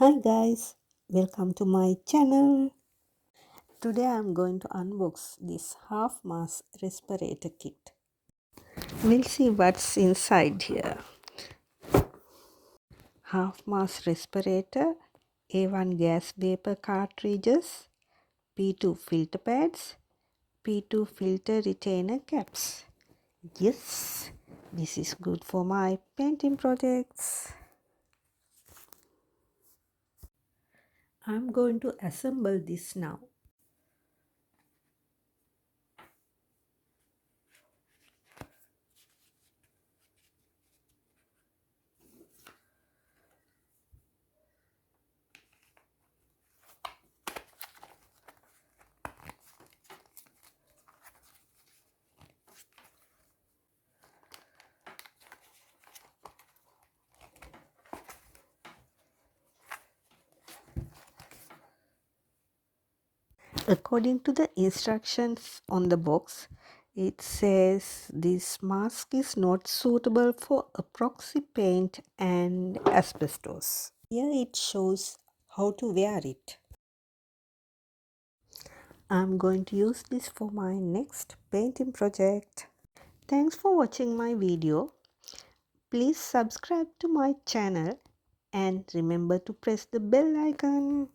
Hi guys, welcome to my channel. Today I am going to unbox this half mask respirator kit. We'll see what's inside here. Half mask respirator, A1 gas vapor cartridges, P2 filter pads, P2 filter retainer caps. Yes, this is good for my painting projects. I'm going to assemble this now. According to the instructions on the box, it says this mask is not suitable for epoxy paint and asbestos. Here it shows how to wear it. I'm going to use this for my next painting project. Thanks for watching my video. Please subscribe to my channel and remember to press the bell icon.